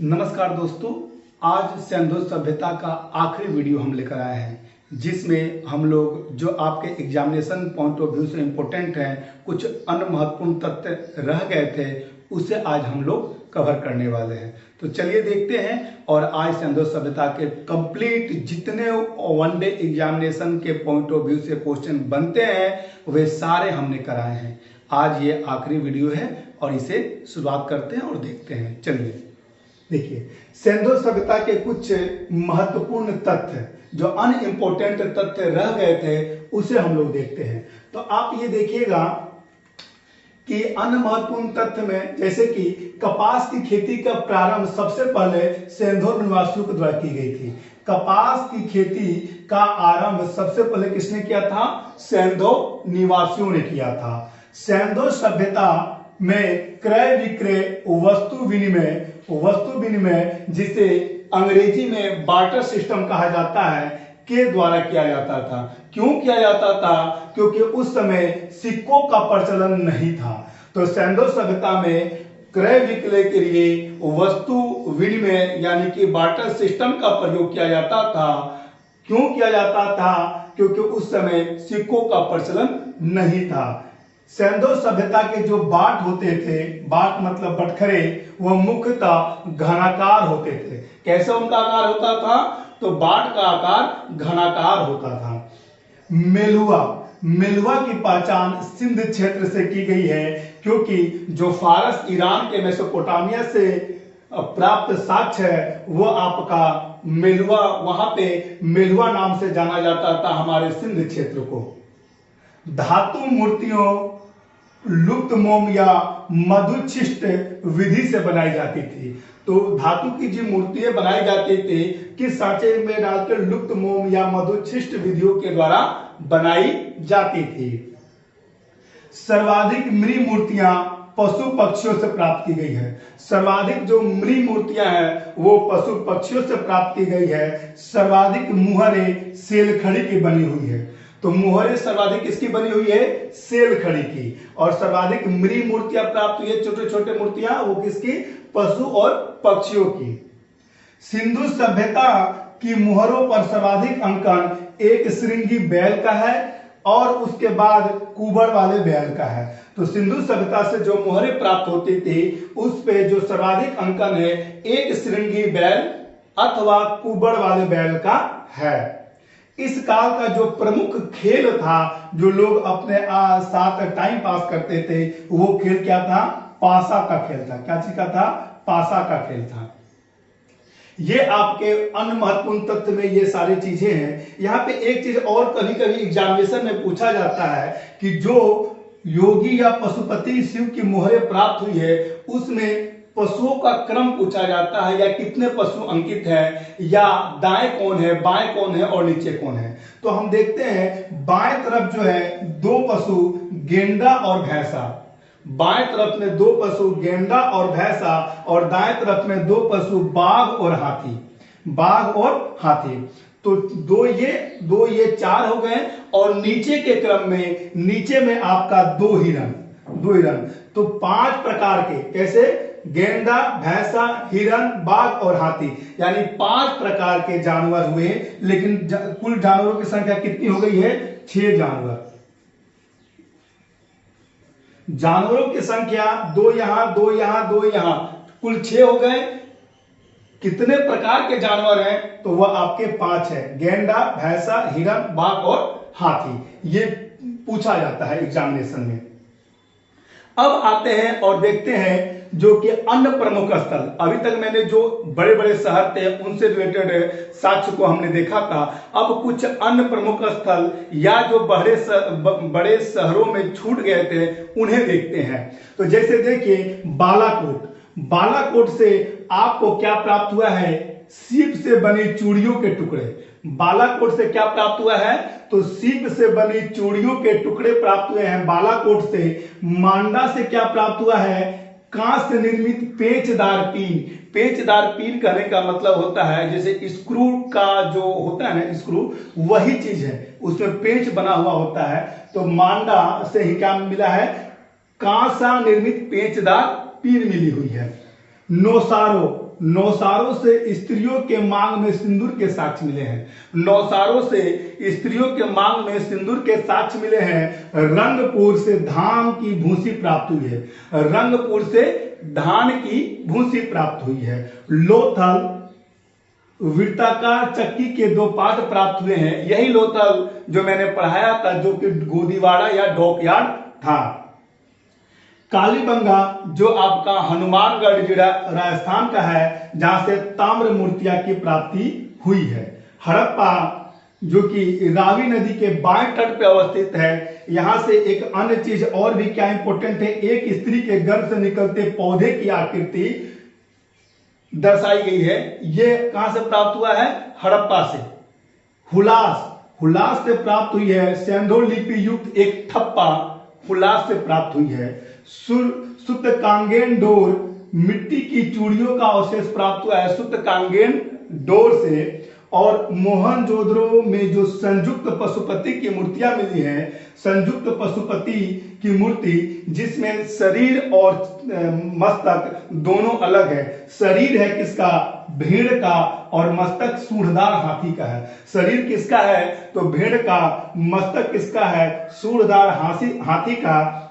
नमस्कार दोस्तों, आज सिंधु सभ्यता का आखिरी वीडियो हम लेकर आए हैं, जिसमें हम लोग जो आपके एग्जामिनेशन पॉइंट ऑफ व्यू से इम्पोर्टेंट हैं, कुछ अन्य महत्वपूर्ण तथ्य रह गए थे, उसे आज हम लोग कवर करने वाले हैं। तो चलिए देखते हैं। और आज सिंधु सभ्यता के कंप्लीट जितने वनडे एग्जामिनेशन के पॉइंट ऑफ व्यू से क्वेश्चन बनते हैं वे सारे हमने कराए हैं। आज ये आखिरी वीडियो है और इसे शुरुआत करते हैं और देखते हैं। चलिए देखिए, सिंधु सभ्यता के कुछ महत्वपूर्ण तथ्य जो अनइम्पोर्टेंट तथ्य रह गए थे उसे हम लोग देखते हैं। तो आप ये देखिएगा कि अन्य महत्वपूर्ण तथ्य में जैसे कि कपास की खेती का प्रारंभ सबसे पहले सिंधु निवासियों के द्वारा की गई थी। कपास की खेती का आरंभ सबसे पहले किसने किया था? सिंधु निवासियों ने किया था। सिंधु सभ्यता में क्रय विक्रय वस्तु विनिमय जिसे अंग्रेजी में बार्टर सिस्टम कहा जाता है के द्वारा किया जाता था। क्यों किया जाता था? क्योंकि उस समय सिक्कों का प्रचलन नहीं था। तो सिंधु सभ्यता में क्रय विक्रय के लिए वस्तु विनिमय यानी कि बार्टर सिस्टम का प्रयोग किया जाता था। क्यों किया जाता था? क्योंकि उस समय सिक्कों का प्रचलन नहीं था। सिंधु सभ्यता के जो बाट होते थे, बाट मतलब बटखरे, वह मुख्यतः घनाकार होते थे। कैसे उनका आकार होता था? तो बाट का आकार घनाकार होता था। मेलुआ की पहचान सिंध क्षेत्र से की गई है, क्योंकि जो फारस ईरान के मेसोपोटामिया से प्राप्त साक्ष्य है वो आपका मेलुआ, वहां पे मेलुआ नाम से जाना जाता था हमारे सिंध क्षेत्र को। धातु मूर्तियों लुप्त मोम या मधुच्छिष्ट विधि से बनाई जाती थी। तो धातु की जो मूर्तियां बनाई जाती थी किस सांचे में डालकर? लुप्त मोम या मधुच्छिष्ट विधियों के द्वारा बनाई जाती थी। सर्वाधिक मृग मूर्तियां पशु पक्षियों से प्राप्त की गई है। सर्वाधिक जो मृग मूर्तियां हैं वो पशु पक्षियों से प्राप्त की गई है। सर्वाधिक मुहरें सेलखड़ी की बनी हुई है। तो मुहरें सर्वाधिक किसकी बनी हुई है? सेलखड़ी की। और सर्वाधिक मृग मूर्तियां प्राप्त हुई है, छोटे छोटे मूर्तियां, वो किसकी? पशु और पक्षियों की। सिंधु सभ्यता की मुहरों पर सर्वाधिक अंकन एक श्रृंगी बैल का है और उसके बाद कुबड़ वाले बैल का है। तो सिंधु सभ्यता से जो मुहरें प्राप्त होती थी उस पे जो सर्वाधिक अंकन है एक श्रृंगी बैल अथवा कुबड़ वाले बैल का है। इस काल का जो प्रमुख खेल था, जो लोग अपने साथ टाइम पास करते थे, वो खेल क्या था? पासा का खेल था। क्या चीज का था? पासा का खेल था। ये आपके अन्य महत्वपूर्ण तथ्य में ये सारी चीजें हैं। यहाँ पे एक चीज और कभी कभी एग्जामिनेशन में पूछा जाता है कि जो योगी या पशुपति शिव की मोहरें प्राप्त हुई है उसमें पशुओं का क्रम पूछा जाता है, या कितने पशु अंकित है, या दाएं कौन है, बाएं कौन है और नीचे कौन है। तो हम देखते हैं बाएं तरफ जो है दो पशु गेंडा और भैंसा, बाएं तरफ में दो पशु गेंडा और भैंसा, और दाएं तरफ में दो पशु बाघ और हाथी। तो दो ये चार हो गए। और नीचे के क्रम में, नीचे में आपका दो हिरन। तो 5 प्रकार के, कैसे? गेंडा, भैंसा, हिरन, बाघ और हाथी, यानी 5 प्रकार के जानवर हुए। लेकिन कुल जानवरों की संख्या कितनी हो गई है? 6 जानवरों की संख्या 2 यहां, 2 यहां, 2 यहां, कुल 6 हो गए। कितने प्रकार के जानवर हैं? तो वह आपके 5 है। गेंडा, भैंसा, हिरन, बाघ और हाथी। ये पूछा जाता है एग्जामिनेशन में। अब आते हैं और देखते हैं जो कि अन्य प्रमुख स्थल। अभी तक मैंने जो बड़े बड़े शहर थे उनसे रिलेटेड साक्ष्य को हमने देखा था। अब कुछ अन्य प्रमुख स्थल या जो बड़े शहरों में छूट गए थे उन्हें देखते हैं। तो जैसे देखिए बालाकोट से आपको क्या प्राप्त हुआ है? सीप से बनी चूड़ियों के टुकड़े। बालाकोट से क्या प्राप्त हुआ है? तो सीप से बनी चूड़ियों के टुकड़े प्राप्त हुए हैं बालाकोट से। मांडा से क्या प्राप्त हुआ है? कांच से निर्मित पेचदार पीन कहने का मतलब होता है जैसे स्क्रू का जो होता है ना, स्क्रू वही चीज है, उसमें पेच बना हुआ होता है। तो मांडा से ही क्या मिला है? कांच से निर्मित पेचदार पीन मिली हुई है। नौसारों, नौसारों से स्त्रियों के मांग में सिंदूर के साक्ष्य मिले हैं। नौसारों से स्त्रियों के मांग में सिंदूर के साक्ष्य मिले हैं। रंगपुर से धान की भूसी प्राप्त हुई है। रंगपुर से धान की भूसी प्राप्त हुई है। लोथल वृत्ताकार चक्की के 2 पाठ प्राप्त हुए हैं। यही लोथल जो मैंने पढ़ाया था, जो कि गोदीवाड़ा या डॉकयार्ड था। कालीबंगा जो आपका हनुमानगढ़ जिला राजस्थान का है, जहां से ताम्र मूर्तियां की प्राप्ति हुई है। हड़प्पा जो कि रावी नदी के बाएं तट पे अवस्थित है। यहां से एक अन्य चीज और भी क्या इंपॉर्टेंट है, एक स्त्री के गर्भ से निकलते पौधे की आकृति दर्शाई गई है। ये कहां से प्राप्त हुआ है? हड़प्पा से। हुलास, हुलास से प्राप्त हुई है। सेंधो लिपि युक्त एक ठप्पा हुलास से प्राप्त हुई है। सुतकांगेन डोर, मिट्टी की चूड़ियों का अवशेष प्राप्त हुआ है सुतकांगेन डोर से। और मोहनजोदड़ो में जो संयुक्त पशुपति की मूर्तियां मिली हैं, संयुक्त पशुपति की मूर्ति जिसमें शरीर और मस्तक दोनों अलग है। शरीर है किसका? भेड़ का, और मस्तक सूढ़दार हाथी का है। शरीर किसका है? तो भेड़ का। मस्तक किसका है? सूढ़दार हाथी का।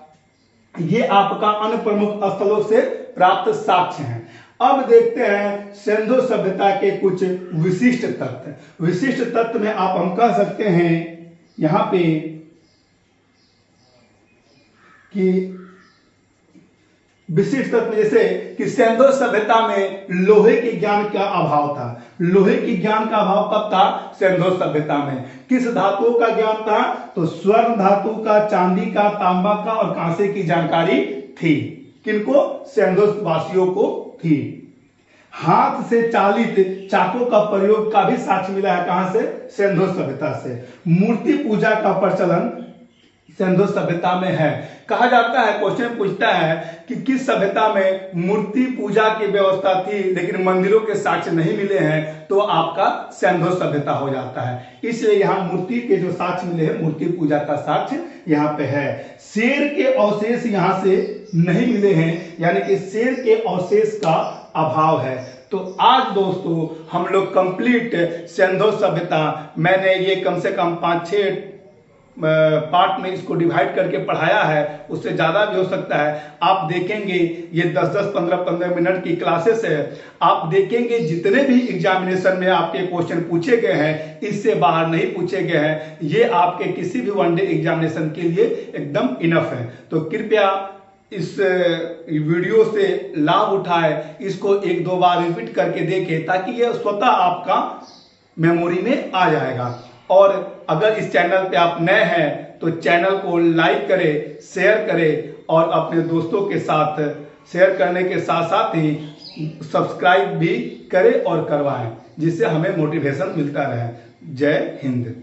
ये आपका अन्य प्रमुख स्थलों से प्राप्त साक्ष्य हैं। अब देखते हैं सिंधु सभ्यता के कुछ विशिष्ट तत्व। विशिष्ट तत्व में आप हम कह सकते हैं यहां पे कि विशिष्ट तत्व जैसे कि सिंधु सभ्यता में लोहे के ज्ञान का अभाव था। लोहे के ज्ञान का अभाव कब था? सिंधु सभ्यता में। किस धातुओं का ज्ञान था? तो स्वर्ण धातु का, चांदी का, तांबा का और कांसे की जानकारी थी। किनको? सिंधु वासियों को थी। हाथ से चालित चाकों का प्रयोग का भी साक्ष्य मिला है। कहां से? सिंधु सभ्यता से। मूर्ति पूजा का प्रचलन सिंधु सभ्यता में है। कहा जाता है, क्वेश्चन पूछता है कि किस सभ्यता में मूर्ति पूजा की व्यवस्था थी लेकिन मंदिरों के साक्ष्य नहीं मिले हैं, तो आपका सिंधु सभ्यता हो जाता है। इसलिए यहाँ मूर्ति के जो साक्ष्य मिले हैं, मूर्ति पूजा का साक्ष्य यहाँ पे है। शेर के अवशेष यहाँ से नहीं मिले हैं, यानी कि शेर के अवशेष का अभाव है। तो आज दोस्तों हम लोग कंप्लीट सिंधु सभ्यता, मैंने ये कम से कम 5-6 पार्ट में इसको डिवाइड करके पढ़ाया है, उससे ज्यादा भी हो सकता है। आप देखेंगे ये 10-10, 15-15 मिनट की क्लासेस है। आप देखेंगे जितने भी एग्जामिनेशन में आपके क्वेश्चन पूछे गए हैं, इससे बाहर नहीं पूछे गए हैं। ये आपके किसी भी वनडे एग्जामिनेशन के लिए एकदम इनफ है। तो कृपया इस वीडियो से लाभ उठाए, इसको 1-2 बार रिपीट करके देखें ताकि ये स्वतः आपका मेमोरी में आ जाएगा। और अगर इस चैनल पे आप नए हैं तो चैनल को लाइक करें, शेयर करें और अपने दोस्तों के साथ शेयर करने के साथ साथ ही सब्सक्राइब भी करें और करवाएं, जिससे हमें मोटिवेशन मिलता रहे। जय हिंद।